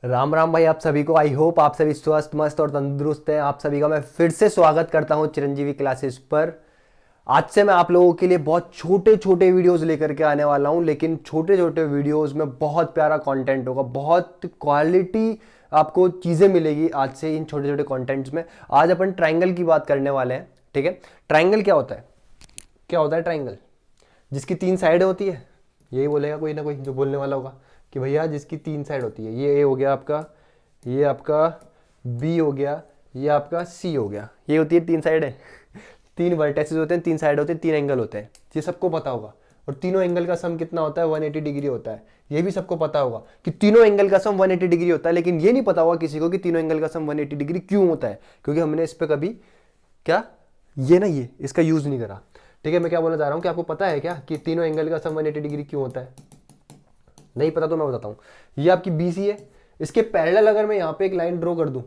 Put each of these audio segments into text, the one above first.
राम राम भाई, आप सभी को। आई होप आप सभी स्वस्थ मस्त और तंदुरुस्त हैं। आप सभी का मैं फिर से स्वागत करता हूं चिरंजीवी क्लासेस पर। आज से मैं आप लोगों के लिए बहुत छोटे छोटे वीडियोस लेकर के आने वाला हूं, लेकिन छोटे छोटे वीडियोस में बहुत प्यारा कंटेंट होगा, बहुत क्वालिटी आपको चीज़ें मिलेगी आज से इन छोटे छोटे कंटेंट्स में। आज अपन ट्राइंगल की बात करने वाले हैं, ठीक है। ट्राइंगल क्या होता है? क्या होता है ट्राइंगल? जिसकी तीन साइड होती है। यही बोलेगा कोई ना कोई जो बोलने वाला होगा कि भैया जिसकी तीन साइड होती है। ये ए हो गया आपका, ये आपका बी हो गया, ये आपका सी हो गया। ये होती है तीन साइड है। तीन वर्टेक्सेस होते हैं, तीन साइड होते हैं, तीन एंगल होते हैं। ये सबको पता होगा। और तीनों एंगल का सम कितना होता है? 180 डिग्री होता है। ये भी सबको पता होगा कि तीनों एंगल का सम 180 डिग्री होता है, लेकिन ये नहीं पता होगा किसी को कि तीनों एंगल का सम 180 डिग्री क्यों होता है, क्योंकि हमने इस पर कभी क्या ये इसका यूज नहीं करा। ठीक है, मैं क्या बोलना चाह रहा हूँ कि आपको पता है क्या कि तीनों एंगल का सम 180 डिग्री क्यों होता है? नहीं पता तो मैं बताता हूँ। ये आपकी BC है, इसके पैरेलल अगर मैं यहाँ पे एक लाइन ड्रॉ कर दूँ,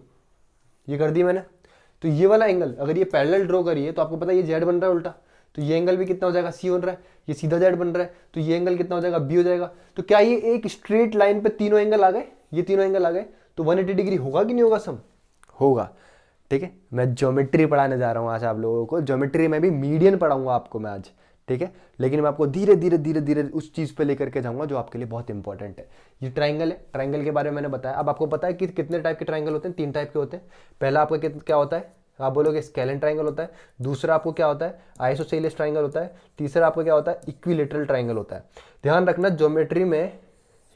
ये कर दी मैंने, तो ये वाला एंगल अगर ये पैरेलल ड्रॉ करिए तो आपको पता है ये जेड बन रहा है उल्टा, तो ये एंगल भी कितना हो जाएगा? C बन रहा है। ये सीधा जेड बन रहा है, तो ये एंगल कितना हो जाएगा? B हो जाएगा। तो क्या ये एक स्ट्रेट लाइन पे तीनों एंगल आ गए? ये तीनों एंगल आ गए, तो 180 डिग्री होगा कि नहीं होगा सम? होगा। ठीक है, मैं ज्योमेट्री पढ़ाने जा रहा हूँ आज आप लोगों को। ज्योमेट्री में भी मीडियन पढ़ाऊंगा आपको मैं आज, ठीक है। लेकिन मैं आपको धीरे धीरे धीरे धीरे उस चीज़ पे लेकर के जाऊंगा जो आपके लिए बहुत इंपॉर्टेंट है। ये ट्राइंगल है, ट्राइंगल के बारे में मैंने बताया। अब आपको पता है कि कितने टाइप के ट्राइंगल होते हैं? तीन टाइप के होते हैं। पहला आपका क्या होता है? आप बोलोगे स्केलेन ट्राइंगल होता है। दूसरा आपको क्या होता है? आइसोसेलेस ट्राइंगल होता है। तीसरा आपको क्या होता है? इक्विलेटरल ट्राइंगल होता है। ध्यान रखना, ज्योमेट्री में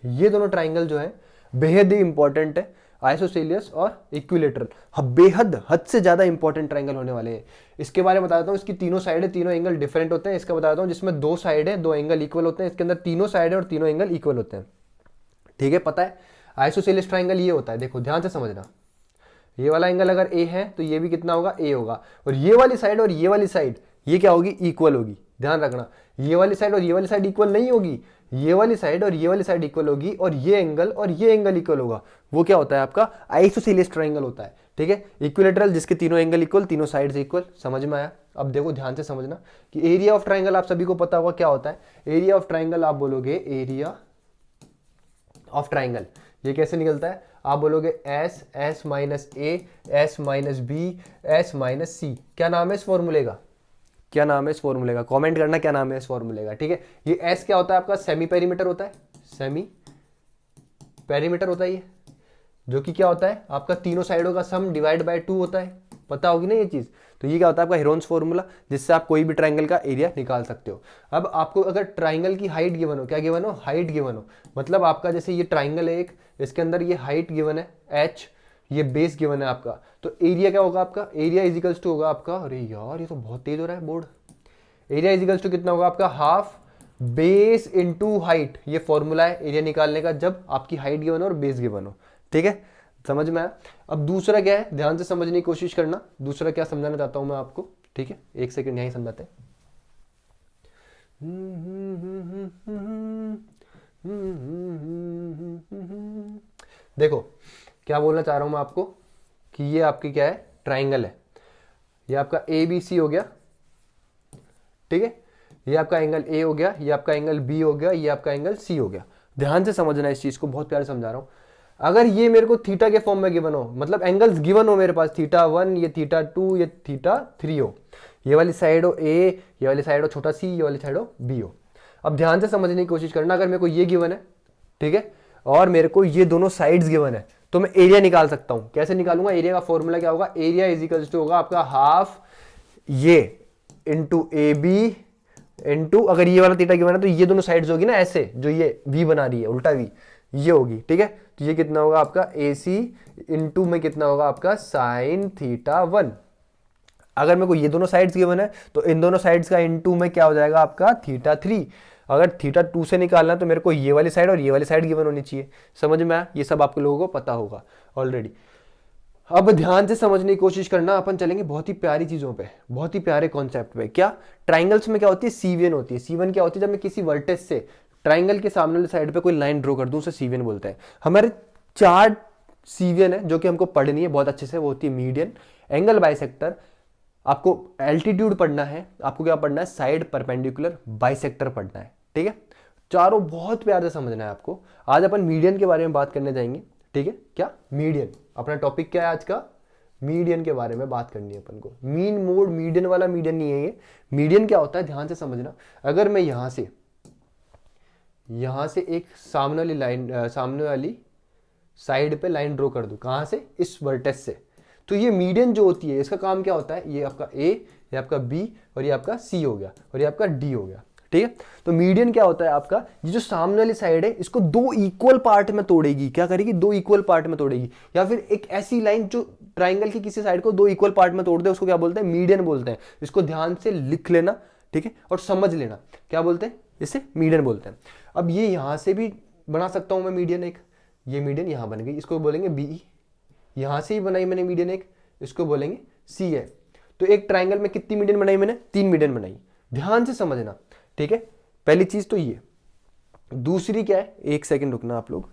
ये दोनों ट्राइंगल जो है बेहद ही इंपॉर्टेंट है, आइसोसेलियस और इक्विलेटरल। हाँ, बेहद हद से ज्यादा इंपॉर्टेंट ट्राइंगल होने वाले हैं। इसके बारे में बता देता हूँ। इसकी तीनों साइड है, तीनों एंगल डिफरेंट होते हैं। इसका बता देता हूँ, जिसमें दो साइड है, दो एंगल इक्वल होते हैं। इसके अंदर तीनों साइड है और तीनों एंगल इक्वल होते हैं। ठीक है, पता है। आइसोसेलिस ट्राइंगल ये होता है, देखो ध्यान से समझना। ये वाला एंगल अगर ए है तो ये भी कितना होगा? ए होगा। और ये वाली साइड और ये वाली साइड ये क्या होगी? इक्वल होगी। ध्यान रखना, ये वाली साइड और ये वाली साइड इक्वल नहीं होगी। ये वाली साइड और ये वाली साइड इक्वल होगी, और ये एंगल इक्वल होगा। वो क्या होता है? आपका आइसोसेलेस ट्राइंगल होता है। ठीक है, इक्विलेटरल जिसके तीनों एंगल इक्वल, तीनों साइड्स इक्वल। समझ में आया? अब देखो ध्यान से समझना कि एरिया ऑफ ट्राइंगल आप सभी को पता होगा क्या होता है। एरिया ऑफ ट्राइंगल आप बोलोगे एरिया ऑफ ट्राइंगल, ये कैसे निकलता है? आप बोलोगे S, S minus A, S minus B, S minus C. क्या नाम है इस फॉर्मूले का? क्या नाम है इस फॉर्मूले का? कमेंट करना क्या नाम है इस फॉर्मूले का। ठीक है, ये एस क्या होता है? आपका सेमी पेरीमीटर होता है। सेमी पेरीमीटर होता है ये, जो कि क्या होता है? आपका तीनों साइडों का सम डिवाइड बाय 2 होता है। पता होगी ना ये चीज। तो ये क्या होता है? आपका हेरोन्स फॉर्मूला, जिससे आप कोई भी ट्राइंगल का एरिया निकाल सकते हो। अब आपको अगर ट्राइंगल की हाइट गिवन हो, क्या गिवन हो? हाइट गिवन हो, मतलब आपका जैसे ये ट्राइंगल है एक, इसके अंदर ये हाइट गिवन है h, ये बेस गिवन है आपका, तो एरिया क्या होगा आपका? एरिया इजिकल्स टू होगा आपका, अरे यार ये तो बहुत तेज हो रहा है बोर्ड। एरिया इजिकल्स टू कितना होगा आपका? Half base into height. ये फॉर्मूला है एरिया निकालने का, जब आपकी हाइट गिवन हो और बेस गिवन हो। ठीक है, समझ में आया? अब दूसरा क्या है, ध्यान से समझने की कोशिश करना। दूसरा क्या समझाना चाहता हूं मैं आपको, ठीक है, एक सेकंड यहीं समझाते हैं। देखो क्या बोलना चाह रहा हूं मैं आपको कि ये आपकी क्या है? ट्राइंगल है। ये आपका ABC हो गया, ठीक है। ये आपका एंगल A हो गया, ये आपका एंगल B हो गया, ये आपका एंगल C हो गया। ध्यान से समझना इस चीज को, बहुत प्यार समझा रहा हूं। अगर ये मेरे को थीटा के फॉर्म में गिवन हो, मतलब एंगल्स गिवन हो मेरे पास, θ1, ये θ2, ये θ3 हो, ये वाली साइड हो A, ये वाली साइड हो छोटा c, ये वाली साइड हो B हो। अब ध्यान से समझने की कोशिश करना। अगर मेरे को ये गिवन है, ठीक है, और मेरे को ये दोनों साइड्स गिवन है, तो मैं एरिया निकाल सकता हूं। कैसे निकालूंगा? एरिया का फॉर्मूला क्या होगा? एरिया इज इक्वल्स टू होगा आपका हाफ ये इंटू AB इंटू, अगर ये वाला थीटा गिवन है तो ये दोनों साइड्स होगी ना ऐसे, जो ये V बना रही है, उल्टा V, ये होगी। ठीक है, तो ये कितना होगा आपका? AC इंटू में कितना होगा आपका? साइन θ1। अगर मेरे को ये दोनों साइड्स गिवन है तो इन दोनों साइड्स का इनटू में क्या हो जाएगा आपका? θ3। अगर θ2 से निकालना तो मेरे को ये वाली साइड और ये वाली साइड गिवन होनी चाहिए। समझ में आया? ये सब आप लोगों को पता होगा ऑलरेडी। अब ध्यान से समझने की कोशिश करना। अपन चलेंगे बहुत ही प्यारी चीजों पे, बहुत ही प्यारे कॉन्सेप्ट पे। क्या ट्राइंगल्स में क्या होती है? C1 होती है। C1 क्या होती है? जब मैं किसी वर्टेक्स से ट्राइंगल के सामने वाली साइड पे कोई लाइन ड्रॉ कर दूं, उसे C1 बोलते हैं। हमारे चार C1 है जो कि हमको पढ़नी है बहुत अच्छे से। वो होती है मीडियन, एंगल बाइसेक्टर, आपको एल्टीट्यूड पढ़ना है, आपको क्या पढ़ना है? साइड परपेंडिकुलर, बाइसेक्टर पढ़ना है। ठीक है, चारों बहुत प्यार से समझना है आपको। आज अपन मीडियन के बारे में बात करने जाएंगे। ठीक है, क्या मीडियन, अपना टॉपिक क्या है आज का, मीडियन के बारे में बात करनी है अपन को। मीन मोड मीडियन वाला मीडियन नहीं है ये। मीडियन क्या होता है ध्यान से समझना, अगर मैं यहां से एक सामने वाली लाइन, सामने वाली साइड पे लाइन ड्रॉ कर दूं, कहां से, इस वर्टेक्स से, तो ये मीडियन जो होती है इसका काम क्या होता है, ये आपका ए, ये आपका बी और ये आपका सी हो गया और ये आपका डी हो गया। ठीक है, तो मीडियन क्या होता है आपका, ये जो सामने वाली साइड है इसको दो इक्वल पार्ट में तोड़ेगी, क्या करेगी, दो इक्वल पार्ट में तोड़ेगी, या फिर एक ऐसी लाइन जो ट्राइंगल की किसी साइड को दो इक्वल पार्ट में तोड़ दे, उसको क्या बोलते हैं, मीडियन बोलते हैं। इसको ध्यान से लिख लेना, ठीक है, और समझ लेना क्या बोलते हैं, इसे मीडियन बोलते हैं। अब ये यहां से भी बना सकता हूं मैं मीडियन एक, ये मीडियन यहां बन गई, इसको बोलेंगे बी, यहां से ही बनाई मैंने मीडियन एक, इसको बोलेंगे सी है। तो एक ट्राइंगल में कितनी मीडियन बनाई मैंने, 3 मीडियन बनाई, ध्यान से समझना। ठीक है, पहली चीज तो ये, दूसरी क्या है, एक सेकंड रुकना आप लोग,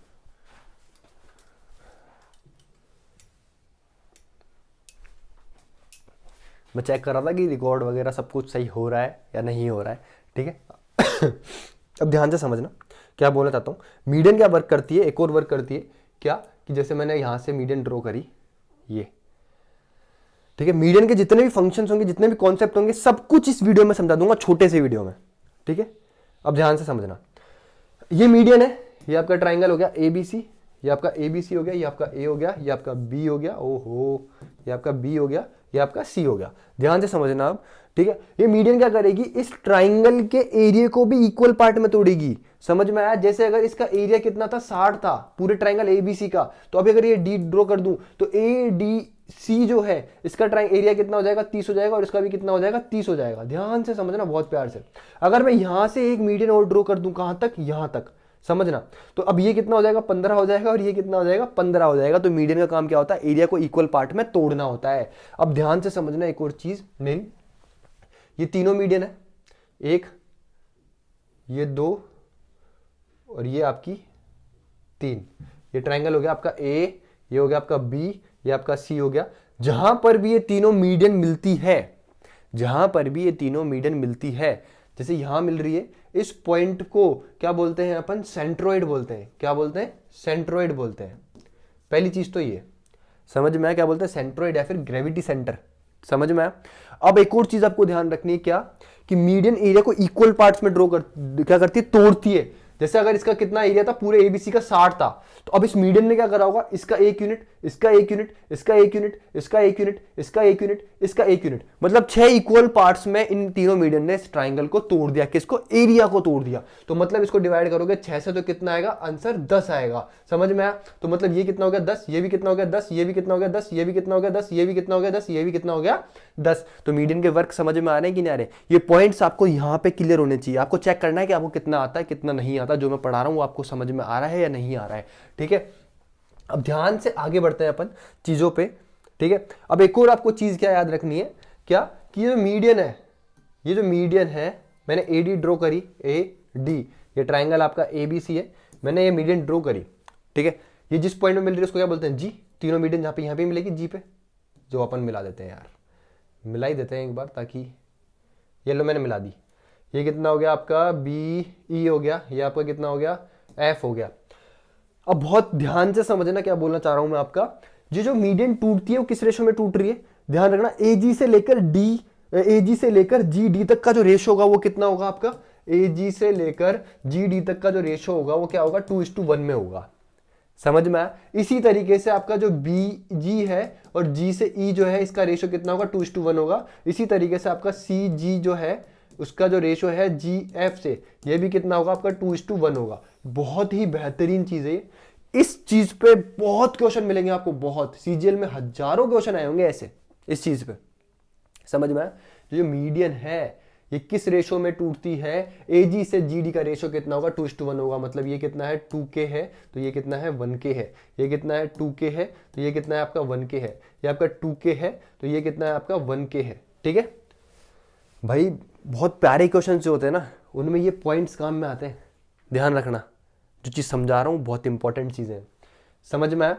मैं चेक कर रहा था कि रिकॉर्ड वगैरह सब कुछ सही हो रहा है या नहीं हो रहा है। ठीक है अब ध्यान से समझना क्या बोलना चाहता हूं। मीडियन क्या वर्क करती है, एक और वर्क करती है क्या, कि जैसे मैंने यहां से मीडियन ड्रॉ करी ये, ठीक है, मीडियन के जितने भी फंक्शंस होंगे, जितने भी कॉन्सेप्ट होंगे, सब कुछ इस वीडियो में समझा दूंगा, छोटे से वीडियो में। ठीक है, अब ध्यान से समझना, ये मीडियन है, ये आपका ट्राइंगल हो गया ए बी सी, ये आपका ए बी सी हो गया, ये आपका ए हो गया, ये आपका बी हो गया, ओहो, ये आपका बी हो गया, ये आपका सी हो गया। ध्यान से समझना आप। ठीक है, ये मीडियन क्या करेगी, इस ट्राइंगल के एरिया को भी इक्वल पार्ट में तोड़ेगी। समझ में आया, जैसे अगर इसका एरिया कितना था, 60 था पूरे ट्राइंगल ए बी सी का, तो अभी अगर ये डी ड्रॉ कर दूं तो ए डी सी जो है इसका एरिया कितना हो जाएगा, 30 हो जाएगा, और इसका भी कितना हो जाएगा, 30 हो जाएगा। ध्यान से समझना बहुत प्यार से। अगर मैं यहां से एक मीडियन और ड्रॉ कर दूं, कहां तक, यहां तक, समझना, तो अब ये कितना हो जाएगा, 15 हो जाएगा, और ये कितना हो जाएगा, 15 हो जाएगा। तो मीडियन का काम क्या होता है, एरिया को इक्वल पार्ट में तोड़ना होता है। अब ध्यान से समझना एक और चीज मेरी, ये तीनों मीडियन है, एक, ये 2 और ये आपकी 3, ये ट्राइंगल हो गया आपका ए, ये हो गया आपका बी, ये आपका सी हो गया। जहां पर भी ये तीनों मीडियन मिलती है, जहां पर भी ये तीनों मीडियन मिलती है, जैसे यहां मिल रही है, इस पॉइंट को क्या बोलते हैं अपन, सेंट्रोइड बोलते हैं। क्या बोलते हैं, सेंट्रोइड बोलते हैं। पहली चीज तो ये समझ में आया, क्या बोलते हैं, सेंट्रोइड या फिर ग्रेविटी सेंटर, समझ में आया। अब एक और चीज आपको ध्यान रखनी है, क्या, कि मीडियन एरिया को इक्वल पार्ट्स में ड्रॉ कर, क्या करती है, तोड़ती है। जैसे अगर इसका कितना एरिया था, पूरे एबीसी का 60 था, तो अब इस मीडियन ने क्या करा होगा, इसका 1 यूनिट, इसका 1 यूनिट, इसका 1 यूनिट, इसका 1 यूनिट, इसका 1 यूनिट, इसका 1 यूनिट, मतलब 6 इक्वल पार्ट्स में इन तीनों मीडियन ने इस ट्राइंगल को तोड़ दिया, किसको, एरिया को तोड़ दिया। तो मतलब इसको डिवाइड करोगे 6 से तो कितना आएगा, आंसर 10 आएगा। समझ में आया, तो मतलब ये कितना हो गया, 10, ये भी कितना हो गया, 10, ये भी कितना हो गया, 10, ये भी कितना हो गया, 10, ये भी कितना हो गया, 10, ये भी कितना हो गया, 10। तो मीडियन के वर्क समझ में आ रहे हैं कि नहीं आ रहे, ये पॉइंट्स आपको यहां पे क्लियर होने चाहिए। आपको चेक करना है कि आपको कितना आता है, कितना नहीं आता, जो मैं पढ़ा रहा हूं आपको समझ में आ रहा है या नहीं आ रहा है। ठीक है, अब ध्यान से आगे बढ़ते हैं अपन चीजों पे। ठीक है, अब एक और आपको चीज क्या याद रखनी है, क्या, कि ये जो मीडियन है, ये जो मीडियन है, मैंने ए डी ड्रॉ करी, ए डी, ये ट्राइंगल आपका ए बी सी है, मैंने ये मीडियन ड्रॉ करी। ठीक है, ये जिस पॉइंट में मिल रही है उसको क्या बोलते हैं, जी। तीनों मीडियन जहां पे, यहां पे मिलेगी जी पे, जो अपन मिला देते हैं यार, मिला ही देते हैं एक बार, ताकि ये लो मैंने मिला दी। ये कितना हो गया आपका, बी ई हो गया, ये आपका कितना हो गया, एफ हो गया। अब बहुत ध्यान से समझना क्या बोलना चाह रहा हूं मैं आपका, ये जो मीडियन टूटती है वो किस रेशो में टूट रही है, ध्यान रखना, एजी से लेकर डी, एजी से लेकर जी डी तक का जो रेशो होगा वो कितना होगा आपका, एजी से लेकर जी डी तक का जो रेशो होगा वो क्या होगा, 2:1 में होगा। समझ में आया। इसी तरीके से आपका जो बी जी है और जी से ई जो है, इसका रेशो कितना होगा, 2:1 होगा। इसी तरीके से आपका सी जी जो है, उसका जो रेशो है जी एफ से, ये भी कितना होगा आपका, 2:1 होगा। बहुत ही बेहतरीन चीज है। इस चीज पे बहुत क्वेश्चन मिलेंगे आपको, बहुत, सीजीएल में हजारों क्वेश्चन आए होंगे ऐसे इस चीज पे। समझ में आया। जो मीडियन है ये किस रेशो में टूटती है, एजी से जीडी का रेशो कितना होगा, 2:1 होगा। मतलब ये कितना है, 2k है, तो ये कितना है, 1k है। ये कितना है, 2k है, तो ये कितना है आपका, 1k है। ये आपका 2k है, तो ये कितना है आपका, 1k है। ठीक है भाई, बहुत प्यारे क्वेश्चन जो होते हैं ना, उनमें ये पॉइंट्स काम में आते हैं। ध्यान रखना, जो चीज समझा रहा हूं बहुत इंपॉर्टेंट चीजें हैं। समझ में आया।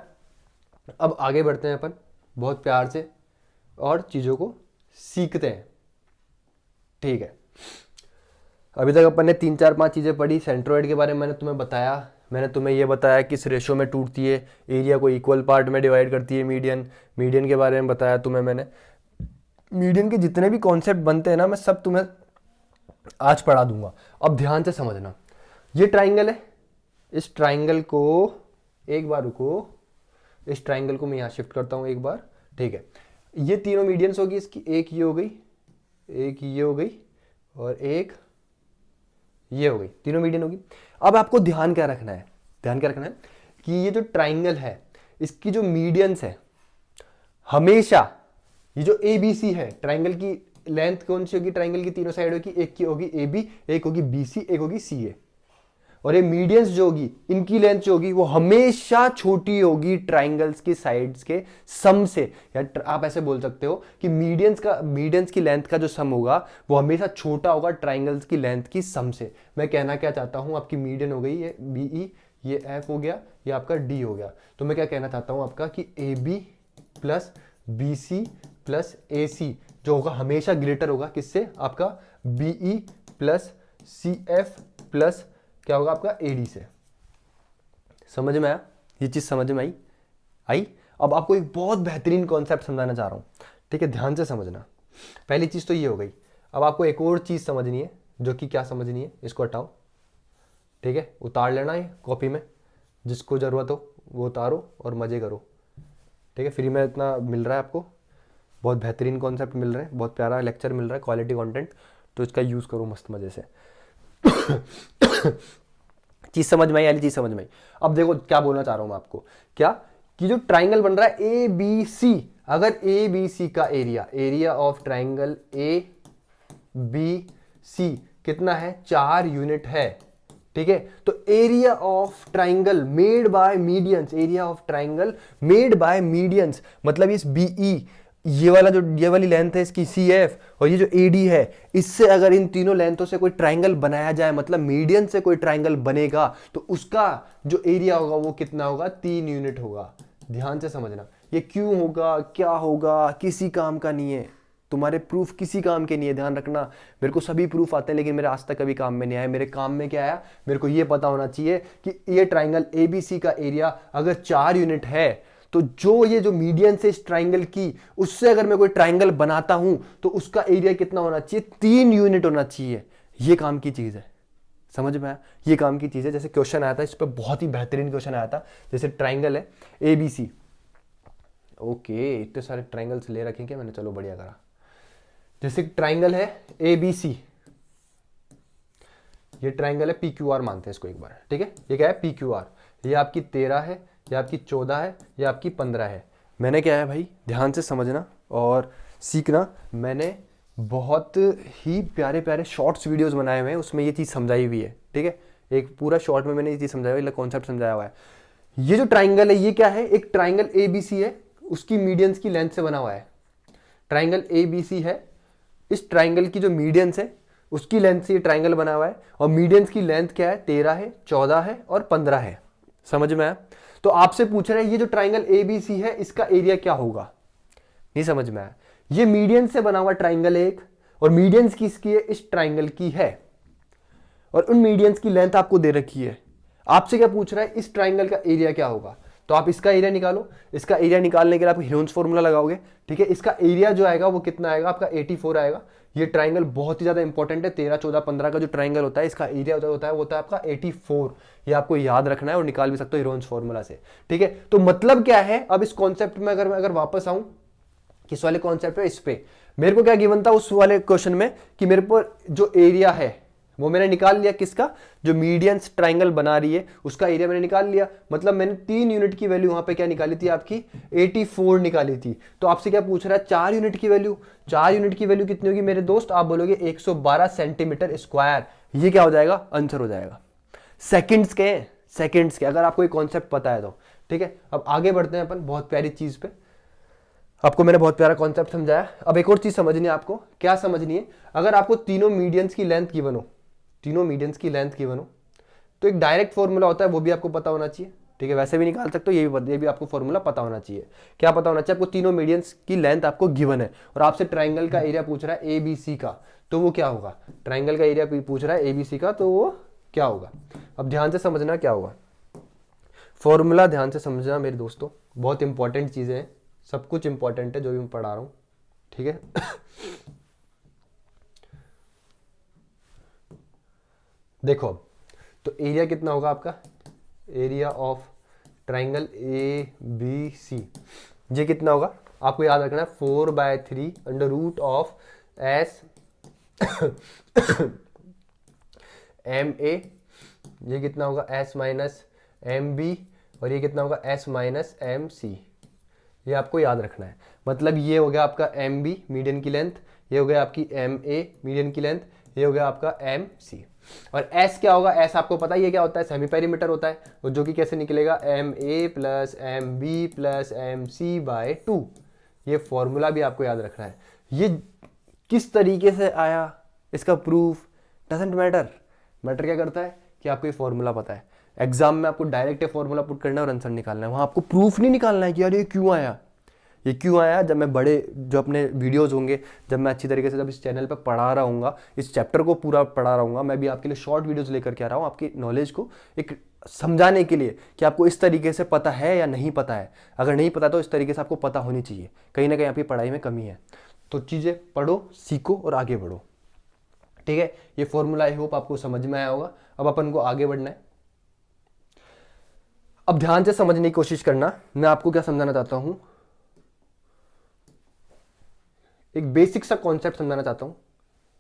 अब आगे बढ़ते हैं अपन बहुत प्यार से और चीजों को सीखते हैं। ठीक है, अभी तक अपन ने 3 4 5 चीजें पढ़ी। सेंट्रोइड के बारे में मैंने तुम्हें बताया, मैंने तुम्हें ये बताया किस रेशो में टूटती है, एरिया को इक्वल पार्ट में डिवाइड करती है मीडियन, मीडियन के बारे में बताया तुम्हें मैंने। मीडियन के जितने भी कॉन्सेप्ट बनते हैं ना, मैं सब तुम्हें आज पढ़ा दूंगा। अब ध्यान से समझना, ये ट्राइंगल है, इस ट्राइंगल को एक बार रुको, इस ट्राइंगल को मैं यहाँ शिफ्ट करता हूँ एक बार, ठीक है। ये तीनों मीडियंस होगी इसकी, एक ये हो गई, एक ये हो गई और एक ये हो गई, तीनों मीडियन होगी। अब आपको ध्यान क्या रखना है, ध्यान क्या रखना है कि ये जो ट्राइंगल है इसकी जो मीडियंस है, हमेशा ये जो ए बी सी है, ट्राइंगल की लेंथ कौन सी होगी, ट्राइंगल की तीनों साइड होगी, एक की होगी ए बी, एक होगी बी सी, एक होगी सी ए। और ये मीडियंस जो होगी, इनकी लेंथ जो होगी वो हमेशा छोटी होगी ट्राइंगल्स की साइड्स के सम से। या आप ऐसे बोल सकते हो कि मीडियंस की लेंथ का जो सम होगा वो हमेशा छोटा होगा ट्राइंगल्स की लेंथ की सम से। मैं कहना क्या चाहता हूं, आपकी मीडियन हो गई ये बी ई, ये एफ हो गया, ये आपका डी हो गया। तो मैं क्या कहना चाहता हूं आपका कि A B plus B C plus A C जो होगा हमेशा ग्रेटर होगा किससे, आपका B E plus C F plus क्या होगा आपका एडी से। समझ में आया, ये चीज समझ में आई। अब आपको एक बहुत बेहतरीन कॉन्सेप्ट समझाना चाह रहा हूं, ठीक है, ध्यान से समझना। पहली चीज तो ये हो गई। अब आपको एक और चीज समझनी है, जो कि क्या समझनी है, इसको हटाओ, ठीक है, उतार लेना है कॉपी में, जिसको जरूरत हो वो उतारो और मजे करो, ठीक है। फ्री में इतना मिल रहा है आपको, बहुत बेहतरीन कॉन्सेप्ट मिल रहे हैं, बहुत प्यारा लेक्चर मिल रहा है, क्वालिटी कंटेंट, तो इसका यूज करो मस्त मजे से। चीज समझ में आई, वाली चीज समझ में आई। अब देखो क्या बोलना चाह रहा हूं मैं आपको, क्या कि जो ट्राइंगल बन रहा है ए बी सी, अगर ए बी सी का area of triangle A B C कितना है, 4 यूनिट है, ठीक है। तो area of triangle made by medians, area of triangle made by medians मतलब इस बी ई, ये वाली लेंथ है इसकी सी एफ, और ये जो ए डी है, इससे अगर इन तीनों लेंथों से कोई ट्राइंगल बनाया जाए, मतलब मीडियन से कोई ट्राइंगल बनेगा, तो उसका जो एरिया होगा वो कितना होगा, 3 यूनिट होगा। ध्यान से समझना, ये क्यों होगा, क्या होगा, किसी काम का नहीं है, तुम्हारे प्रूफ किसी काम के नहीं है, ध्यान रखना। मेरे को सभी प्रूफ आते हैं लेकिन मेरे आज तक कभी काम में नहीं आया। मेरे काम में क्या आया, मेरे को ये पता होना चाहिए कि ये ट्राइंगल एबीसी का एरिया अगर 4 यूनिट है, तो जो मीडियन से इस ट्राइंगल की, उससे अगर मैं कोई ट्राइंगल बनाता हूं तो उसका एरिया कितना होना चाहिए, 3 यूनिट होना चाहिए। ये काम की चीज है, समझ में आया, ये काम की चीज है। जैसे क्वेश्चन आया था, इस पर बहुत ही बेहतरीन क्वेश्चन आया था, जैसे ट्राइंगल है एबीसी, ओके, इतने सारे ट्राइंगल्स ले रखे क्या मैंने, चलो बढ़िया करा। जैसे ट्राइंगल है एबीसी, ये ट्राइंगल है पी क्यू आर, मानते हैं इसको एक बार, ठीक है। ये क्या है, पी क्यू आर, ये आपकी 13 है, ये आपकी 14 है, ये आपकी 15 है। मैंने क्या है भाई, ध्यान से समझना और सीखना, मैंने बहुत ही प्यारे प्यारे शॉर्ट्स वीडियोस बनाए हुए हैं, उसमें ये चीज़ समझाई हुई है, ठीक है। एक पूरा शॉर्ट में मैंने ये चीज़ समझाई हुई है, कॉन्सेप्ट समझाया हुआ है। ये जो ट्राइंगल है ये क्या है, एक ट्राइंगल ए बी सी है, उसकी मीडियंस की लेंथ से बना हुआ है। ट्राइंगल ए बी सी है, इस ट्राइंगल की जो मीडियंस है उसकी लेंथ से ये ट्राइंगल बना हुआ है, और मीडियंस की लेंथ क्या है, 13 है, 14 है और 15 है। समझ में आया। तो आपसे पूछ रहे हैं ये जो ट्राइंगल ए बी सी है इसका एरिया क्या होगा, नहीं समझ में आया। ये मीडियन से बना हुआ ट्राइंगल एक, और मीडियंस की इसकी है, इस ट्राइंगल की है, और उन मीडियंस की लेंथ आपको दे रखी है। आपसे क्या पूछ रहा है, इस ट्राइंगल का एरिया क्या होगा, तो आप इसका एरिया निकालो। इसका एरिया निकालने के लिए आप हीरोन्स फॉर्मूला लगाओगे, ठीक है। इसका एरिया जो आएगा वो कितना आएगा, आपका 84 आएगा। ये ट्राइंगल बहुत ही ज्यादा इंपॉर्टेंट है, 13, 14, 15 का जो ट्राइंगल होता है इसका एरिया होता है वो होता है आपका 84। ये आपको याद रखना है और निकाल भी सकते हो हीरोन्स फॉर्मूला से, ठीक है। तो मतलब क्या है, अब इस कॉन्सेप्ट में अगर वापस आऊं, किस वाले कॉन्सेप्ट पे, इस पे मेरे को क्या गिवन था उस वाले क्वेश्चन में, कि मेरे को जो एरिया है वो मैंने निकाल लिया, किसका, जो मीडियंस ट्राइंगल बना रही है उसका एरिया मैंने निकाल लिया। मतलब मैंने 3 यूनिट की वैल्यू वहां पे क्या निकाली थी, आपकी 84 निकाली थी। तो आपसे क्या पूछ रहा है, 4 यूनिट की वैल्यू, 4 यूनिट की वैल्यू कितनी होगी मेरे दोस्त, आप बोलोगे 112 सेंटीमीटर स्क्वायर। ये क्या हो जाएगा, आंसर हो जाएगा। सेकेंड्स के अगर आपको एक कॉन्सेप्ट पता है तो, ठीक है। अब आगे बढ़ते हैं अपन बहुत प्यारी चीज पे। आपको मैंने बहुत प्यारा कॉन्सेप्ट समझाया। अब एक और चीज समझनी है आपको, क्या समझनी है, अगर आपको तीनों मीडियंस की लेंथ गिवन हो, तीनों मीडियंस की लेंथ गिवन हो, तो एक डायरेक्ट फॉर्मूला होता है, वो भी आपको पता होना चाहिए, ठीक है। वैसे भी निकाल सकते हो, ये भी आपको फॉर्मूला पता होना चाहिए। क्या पता होना चाहिए आपको, तीनों मीडियंस की लेंथ आपको गिवन है और आपसे ट्राइंगल का एरिया पूछ रहा है एबीसी का, तो वो क्या होगा, ट्राइंगल का एरिया पूछ रहा है एबीसी का, तो वो क्या होगा। अब ध्यान से समझना क्या होगा। फॉर्मूला ध्यान से समझना मेरे दोस्तों, बहुत इंपॉर्टेंट चीज़ें हैं, सब कुछ इंपॉर्टेंट है जो भी मैं पढ़ा रहा हूँ, ठीक है। देखो, तो एरिया कितना होगा आपका, area of triangle A B C, ये कितना होगा आपको याद रखना है, 4/3 under root of S M A, ये कितना होगा एस माइनस एम बी, और ये कितना होगा एस माइनस एम सी, ये आपको याद रखना है। मतलब ये हो गया आपका एम बी मीडियन की लेंथ, ये हो गया आपकी एम ए मीडियन की लेंथ, ये हो गया आपका एम सी। और एस क्या होगा, एस आपको पता ही है क्या होता है, सेमी पेरीमीटर होता है, और जो कि कैसे निकलेगा, M A plus M B plus M C by 2। ये फॉर्मूला भी आपको याद रखना है। ये किस तरीके से आया, इसका प्रूफ डजेंट मैटर, मैटर क्या करता है कि आपको ये फॉर्मूला पता है। एग्जाम में आपको डायरेक्ट फॉर्मूला पुट करना है और आंसर निकालना है, वहाँ आपको प्रूफ नहीं निकालना है कि यार ये क्यों आया, ये क्यों आया। जब मैं बड़े जो अपने वीडियोस होंगे, जब मैं अच्छी तरीके से जब इस चैनल पर पढ़ा रहा हूँ, इस चैप्टर को पूरा पढ़ा रहा हूँ, मैं भी आपके लिए शॉर्ट वीडियोस लेकर के आ रहा हूँ, आपकी नॉलेज को एक समझाने के लिए कि आपको इस तरीके से पता है या नहीं पता है। अगर नहीं पता तो इस तरीके से आपको पता होनी चाहिए, कहीं ना कहीं आपकी पढ़ाई में कमी है। तो चीज़ें पढ़ो, सीखो और आगे बढ़ो, ठीक है। ये फॉर्मूला आई होप आपको समझ में आया होगा। अब अपन को आगे बढ़ना है। अब ध्यान से समझने की कोशिश करना, मैं आपको क्या समझाना चाहता हूं, एक बेसिक सा कॉन्सेप्ट समझाना चाहता हूं।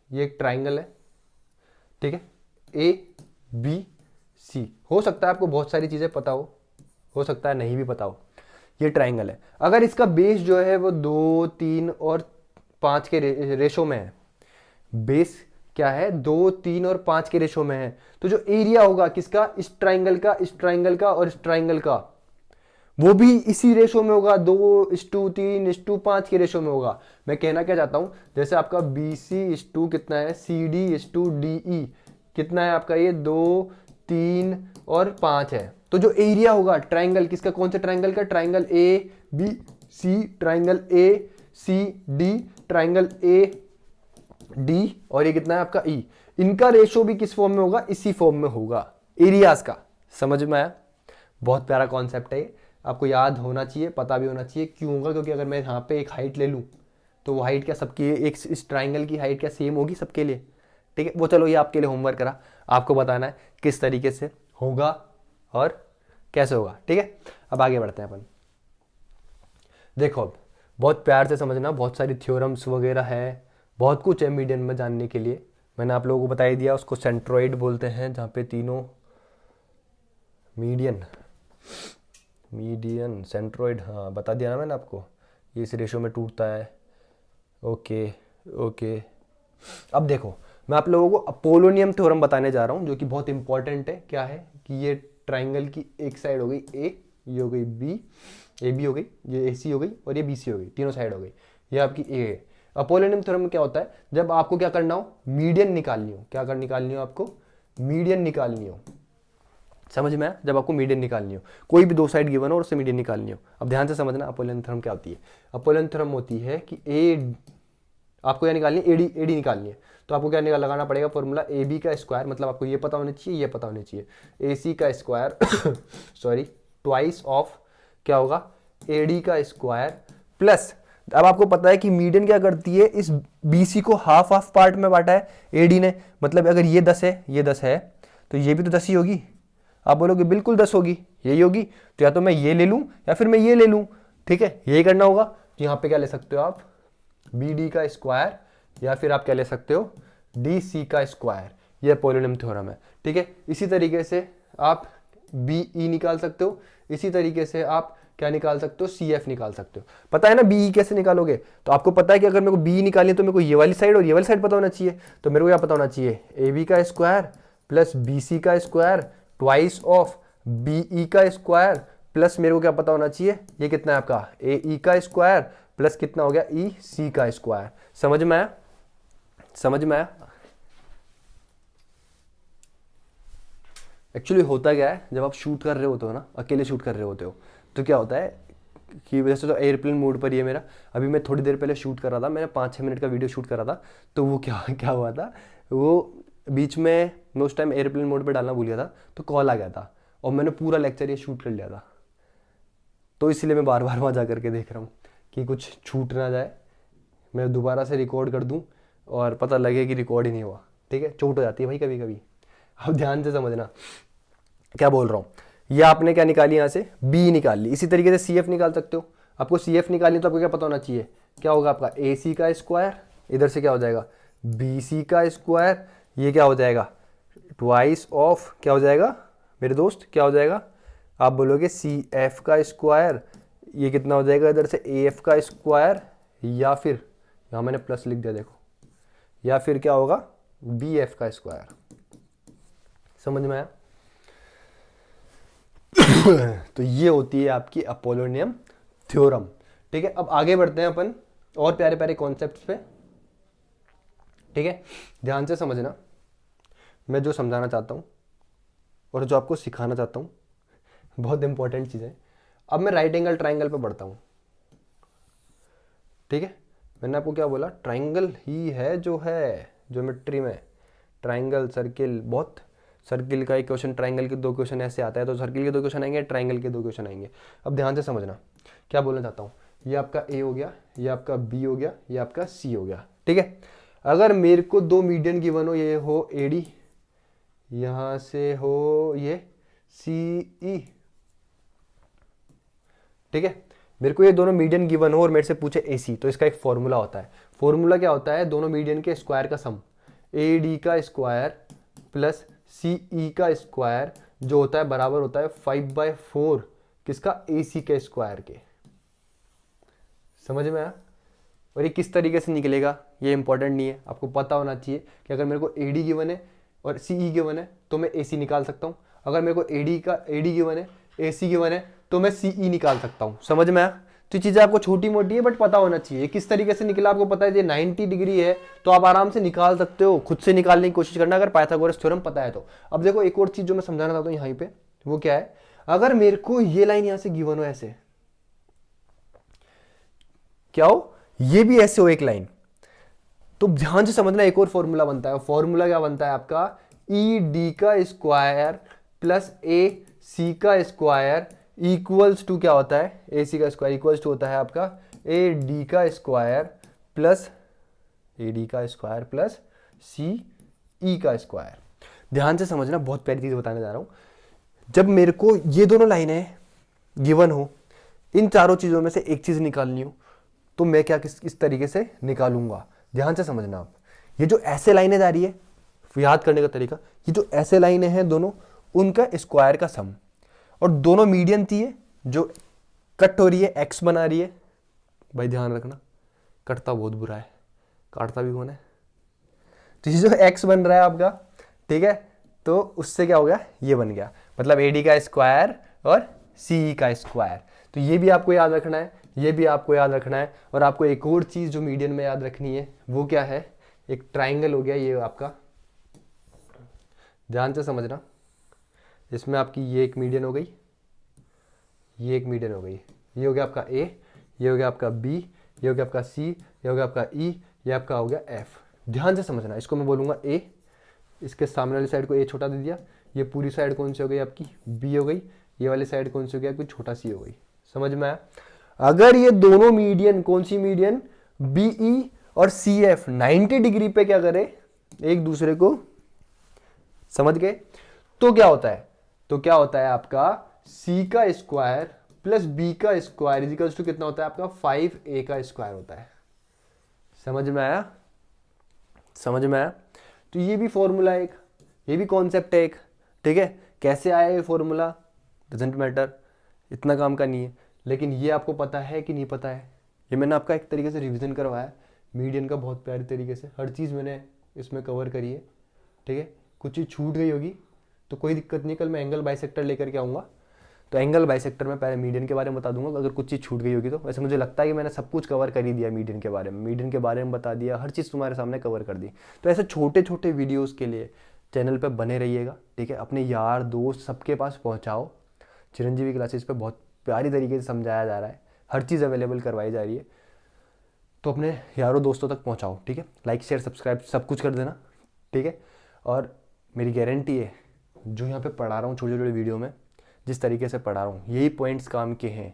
ये एक ट्राइंगल है, ठीक है, ए बी सी। हो सकता है आपको बहुत सारी चीजें पता हो सकता है नहीं भी पता हो। ये ट्राइंगल है, अगर इसका बेस जो है वो 2, 3 और 5 के रेशो में है, बेस क्या है 2, 3 और 5 के रेशो में है, तो जो एरिया होगा किसका, इस ट्राइंगल का, इस ट्राइंगल का और इस ट्राइंगल का, वो भी इसी रेशो में होगा, 2:3:5 के रेशो में होगा। मैं कहना क्या चाहता हूं, जैसे आपका BC कितना है, CD/DE कितना है आपका, ये 2, 3 और 5 है। तो जो एरिया होगा ट्राइंगल किसका, कौन से ट्राइंगल का, triangle ABC, triangle ACD, triangle AD, और ये कितना है आपका E, इनका रेशो भी किस फॉर्म में होगा, इसी फॉर्म में होगा एरियाज का। समझ में आया? बहुत प्यारा कॉन्सेप्ट है, आपको याद होना चाहिए, पता भी होना चाहिए। क्यों होगा, क्योंकि अगर मैं यहाँ पे एक हाइट ले लूँ तो वो हाइट क्या सबकी, एक इस ट्राइंगल की हाइट क्या सेम होगी सबके लिए, ठीक है। वो चलो ये आपके लिए होमवर्क करा, आपको बताना है किस तरीके से होगा और कैसे होगा, ठीक है। अब आगे बढ़ते हैं अपन। देखो अब बहुत प्यार से समझना, बहुत सारी थ्योरम्स वगैरह है, बहुत कुछ है मीडियन में जानने के लिए। मैंने आप लोगों को बता ही दिया, उसको सेंट्रोइड बोलते हैं, जहाँ पे तीनों मीडियन सेंट्रोइड, हाँ बता दिया ना मैंने आपको, ये इस रेशो में टूटता है। ओके। अब देखो मैं आप लोगों को अपोलोनियम थ्योरम बताने जा रहा हूँ, जो कि बहुत इंपॉर्टेंट है। क्या है कि ये ट्राइंगल की एक साइड हो गई ए, ये हो गई बी, ए बी हो गई, ये ए सी हो गई और ये बी सी हो गई, तीनों साइड हो गई, ये आपकी ए है। अपोलोनियम थ्योरम में क्या होता है, जब आपको क्या करना हो, मीडियन निकालनी हो, क्या कर निकालनी हो आपको, मीडियन निकालनी हो। समझ में आया? जब आपको मीडियन निकालनी हो, कोई भी दो साइड गिवन हो और उससे मीडियन निकालनी हो। अब ध्यान से समझना अपोलोनियम थ्योरम क्या होती है। अपोलोनियम थ्योरम होती है कि ए, आपको क्या निकालनी है, एडी निकालनी है, तो आपको क्या लगाना पड़ेगा फॉर्मूला, ए बी का स्क्वायर, मतलब आपको ये पता होना चाहिए, ये पता होना चाहिए, ए सी का स्क्वायर सॉरी ट्वाइस ऑफ क्या होगा, ए डी का स्क्वायर प्लस, अब आपको पता है कि मीडियन क्या करती है, इस BC को हाफ हाफ पार्ट में बांटा है AD ने, मतलब अगर ये 10 है, ये 10 है, तो ये भी तो 10 ही होगी। आप बोलोगे बिल्कुल 10 होगी, यही होगी, तो या तो मैं ये ले लूं या फिर मैं ये ले लूं, ठीक है, यही करना होगा। तो यहाँ पे क्या ले सकते हो आप, BD का स्क्वायर, या फिर आप क्या ले सकते हो, DC का स्क्वायर। ये अपोलोनियम थ्योरम है, ठीक है। इसी तरीके से आप BE निकाल सकते हो, इसी तरीके से आप क्या निकाल सकते हो, CF निकाल सकते हो। पता है ना BE कैसे निकालोगे, तो आपको पता है कि अगर मेरे को BE निकालनी है तो मेरे को ये वाली साइड और ये वाली साइड पता होना चाहिए। तो मेरे को क्या पता होना चाहिए, AB का स्क्वायर प्लस BC का स्क्वायर ट्वाइस ऑफ BE का स्क्वायर प्लस मेरे को क्या पता होना चाहिए, ये कितना है आपका AE का स्क्वायर प्लस कितना हो गया EC का स्क्वायर। समझ में आया? समझ में आया? एक्चुअली होता क्या है, जब आप शूट कर रहे होते हो ना, अकेले शूट कर रहे होते हो, तो क्या होता है कि वैसे तो एयरप्लेन मोड पर ही है मेरा। अभी मैं थोड़ी देर पहले शूट कर रहा था, मैंने 5-6 मिनट का वीडियो शूट कर रहा था, तो वो क्या हुआ था, वो बीच में मैं उस टाइम एयरप्लेन मोड पर डालना भूल गया था, तो कॉल आ गया था। और मैंने पूरा लेक्चर ये शूट कर लिया था, तो इसलिए मैं बार बार वहाँ जा करके देख रहा हूँ कि कुछ छूट ना जाए, मैं दोबारा से रिकॉर्ड कर दूँ और पता लगे कि रिकॉर्ड ही नहीं हुआ। ठीक है, चोट हो जाती है भाई कभी कभी। अब ध्यान से समझना क्या बोल रहा हूँ। ये आपने क्या निकाली, यहाँ से बी निकाल ली। इसी तरीके से सी एफ निकाल सकते हो। आपको सी एफ निकालनी तो आपको क्या पता होना चाहिए, क्या होगा आपका ए सी का स्क्वायर, इधर से क्या हो जाएगा बी सी का स्क्वायर, ये क्या हो जाएगा ट्वाइस ऑफ क्या हो जाएगा मेरे दोस्त, क्या हो जाएगा, आप बोलोगे सी एफ का स्क्वायर, ये कितना हो जाएगा इधर से ए एफ का स्क्वायर, या फिर यहाँ मैंने प्लस लिख दिया देखो, या फिर क्या होगा बी एफ का स्क्वायर। समझ में आया? तो ये होती है आपकी अपोलोनियम थ्योरम। ठीक है, अब आगे बढ़ते हैं अपन और प्यारे प्यारे कॉन्सेप्ट्स पे। ठीक है, ध्यान से समझना, मैं जो समझाना चाहता हूँ और जो आपको सिखाना चाहता हूँ बहुत इंपॉर्टेंट चीज़ है। अब मैं राइट एंगल ट्राइंगल पे बढ़ता हूँ। ठीक है, मैंने आपको क्या बोला, ट्राइंगल ही है जो है ज्योमेट्री में, ट्राइंगल सर्किल, बहुत सर्किल का एक क्वेश्चन, ट्राइंगल के 2 क्वेश्चन ऐसे आता है, तो सर्किल के 2 क्वेश्चन आएंगे, ट्राइंगल के 2 क्वेश्चन आएंगे। अब ध्यान से समझना क्या बोलना चाहता हूँ। ये आपका ए हो गया, ये आपका बी हो गया, ये आपका सी हो गया। ठीक है, अगर मेरे को 2 मीडियन गिवन हो, ये हो ए डी, यहाँ से हो ये सी ई। ठीक है, मेरे को ये दोनों मीडियन गिवन हो और मेरे से पूछे ए सी, तो इसका एक फॉर्मूला होता है। फॉर्मूला क्या होता है, दोनों मीडियन के स्क्वायर का सम, ए डी का स्क्वायर प्लस सी ई का स्क्वायर, जो होता है बराबर होता है 5/4 किसका, ए सी के स्क्वायर के। समझ में आया? और ये किस तरीके से निकलेगा ये इंपॉर्टेंट नहीं है, आपको पता होना चाहिए कि अगर मेरे को ए डी गिवन है और सी ई गिवन है तो मैं ए सी निकाल सकता हूँ, अगर मेरे को ए डी गिवन है, ए सी गिवन है, तो मैं सी ई निकाल सकता हूँ। समझ में आया? तो ये चीज़ें आपको छोटी मोटी है बट पता होना चाहिए किस तरीके से निकला, आपको पता है ये 90 डिग्री है तो आप आराम से निकाल सकते हो, खुद से निकालने की कोशिश करना अगर पाइथागोरस थ्योरम पता है तो। अब देखो एक और चीज़ जो मैं समझाना चाहता हूँ यहाँ पे, वो क्या है, अगर मेरे को ये लाइन यहाँ से गिवन हो, ऐसे क्या हो, ये भी ऐसे हो एक लाइन, तो ध्यान से समझना एक और फॉर्मूला बनता है। फॉर्मूला क्या बनता है आपका, ई डी का स्क्वायर प्लस ए सी का स्क्वायर इक्वल्स टू क्या होता है, ए सी का स्क्वायर इक्वल्स टू होता है आपका ए डी का स्क्वायर प्लस सी ई का स्क्वायर। ध्यान से समझना, बहुत प्यारी चीज बताने जा रहा हूं। जब मेरे को ये दोनों लाइनें गिवन हो, इन चारों चीजों में से एक चीज निकालनी हो, तो मैं क्या किस तरीके से निकालूंगा, ध्यान से समझना आप। ये जो ऐसे लाइनें जा रही है, याद करने का तरीका, ये जो ऐसे लाइनें हैं दोनों, उनका स्क्वायर का सम, और दोनों मीडियन थी है जो कट हो रही है, एक्स बना रही है। भाई ध्यान रखना, कटता बहुत बुरा है, काटता भी कौन है। तो ये जो एक्स बन रहा है आपका, ठीक है, तो उससे क्या हो गया, ये बन गया, मतलब ए डी का स्क्वायर और सी का स्क्वायर। तो ये भी आपको याद रखना है, ये भी आपको याद रखना है। और आपको एक और चीज जो मीडियन में याद रखनी है, वो क्या है, एक ट्राइंगल हो गया ये आपका, ध्यान से समझना, इसमें आपकी ये एक मीडियन हो गई, ये एक मीडियन हो गई, ये हो गया आपका ए, ये हो गया आपका बी, ये हो गया आपका सी, ये हो गया आपका ई, ये आपका हो गया एफ। ध्यान से समझना, इसको मैं बोलूँगा ए, इसके सामने वाली साइड को ए छोटा दे दिया, ये पूरी साइड कौन सी हो गई आपकी, बी हो गई, ये वाली साइड कौन सी हो गई आपकी, छोटा सी हो गई। समझ में आया? अगर ये दोनों मीडियन, कौन सी मीडियन, बी ई और सी एफ 90 डिग्री पे क्या करे, एक दूसरे को, समझ गए, तो क्या होता है, तो क्या होता है आपका c का स्क्वायर प्लस b का स्क्वायर इजिकल्स टू कितना होता है आपका 5a का स्क्वायर होता है। समझ में आया? समझ में आया? तो ये भी फॉर्मूला एक, ये भी कॉन्सेप्ट है एक। ठीक है, कैसे आया ये फॉर्मूला डजेंट मैटर, इतना काम का नहीं है, लेकिन ये आपको पता है कि नहीं पता है, ये मैंने आपका एक तरीके से रिवीजन करवाया मीडियन का, बहुत प्यारे तरीके से हर चीज़ मैंने इसमें कवर करी है। ठीक है, कुछ चीज़ छूट गई होगी तो कोई दिक्कत नहीं, कल मैं एंगल बाइसेक्टर लेकर के आऊँगा, तो एंगल बाइसेक्टर में पहले मीडियन के बारे में बता दूंगा अगर कुछ चीज़ छूट गई होगी तो। वैसे मुझे लगता है कि मैंने सब कुछ कवर कर ही दिया मीडियन के बारे में, मीडियन के बारे में बता दिया, हर चीज़ तुम्हारे सामने कवर कर दी। तो ऐसे छोटे छोटे वीडियोज़ के लिए चैनल पर बने रहिएगा। ठीक है, अपने यार दोस्त सबके पास पहुँचाओ। चिरंजीवी क्लासेस पर बहुत प्यारी तरीके से समझाया जा रहा है, हर चीज़ अवेलेबल करवाई जा रही है, तो अपने यारों दोस्तों तक पहुँचाओ। ठीक है, लाइक शेयर सब्सक्राइब सब कुछ कर देना। ठीक है, और मेरी गारंटी है जो यहाँ पे पढ़ा रहा हूँ छोटे छोटे वीडियो में, जिस तरीके से पढ़ा रहा हूँ यही पॉइंट्स काम के हैं।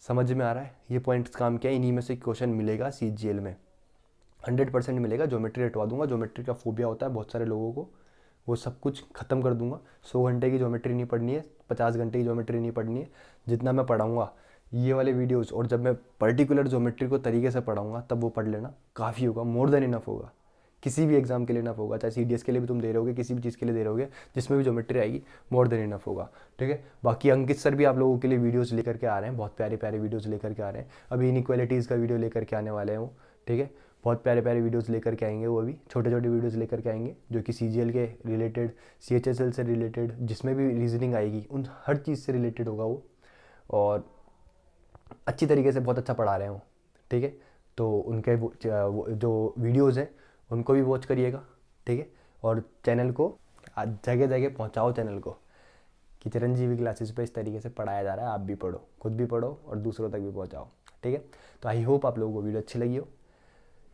समझ में आ रहा है? ये पॉइंट्स काम के हैं, इन्हीं में से क्वेश्चन मिलेगा CGL में, 100% मिलेगा। ज्योमेट्री हटवा दूंगा, ज्योमेट्री का फोबिया होता है बहुत सारे लोगों को, वो सब कुछ ख़त्म कर दूंगा। 100 घंटे की ज्योमेट्री नहीं पढ़नी है, 50 घंटे की ज्योमेट्री नहीं पढ़नी है। जितना मैं पढ़ाऊँगा ये वाले वीडियोज़, और जब मैं पर्टिकुलर ज्योमेट्री को तरीके से पढ़ाऊँगा तब वो पढ़ लेना, काफ़ी होगा, मोर देन इनफ होगा। किसी भी एग्जाम के लिए इनफ होगा, चाहे CDS के लिए भी तुम दे रहे होगे, किसी भी चीज़ के लिए दे रहे होगे, जिसमें भी ज्योमेट्री आएगी मोर देन इनफ होगा। ठीक है। बाकी अंकित सर भी आप लोगों के लिए वीडियोस लेकर के आ रहे हैं, बहुत प्यारे प्यारे वीडियोस लेकर के आ रहे हैं। अभी इनइक्वालिटीज़ का वीडियो लेकर के आने वाले हैं वो। ठीक है। बहुत प्यारे प्यारे वीडियोस लेकर के आएंगे वो, अभी छोटे छोटे वीडियोस लेकर के आएंगे जो कि CGL के रिलेटेड, CHSL से रिलेटेड, जिसमें भी रीजनिंग आएगी उन हर चीज़ से रिलेटेड होगा वो। और अच्छी तरीके से बहुत अच्छा पढ़ा रहे हैं वो। ठीक है। तो उनके वो जो वीडियोज़ हैं उनको भी वॉच करिएगा। ठीक है। और चैनल को जगह जगह पहुंचाओ, चैनल को, कि चिरंजीवी क्लासेस पे इस तरीके से पढ़ाया जा रहा है, आप भी पढ़ो, खुद भी पढ़ो और दूसरों तक भी पहुंचाओ। ठीक है। तो आई होप आप लोगों को वीडियो अच्छी लगी हो।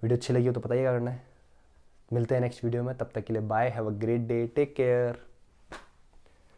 वीडियो अच्छी लगी हो तो पता ही क्या करना है। मिलते हैं नेक्स्ट वीडियो में, तब तक के लिए bye, have a great day, take care.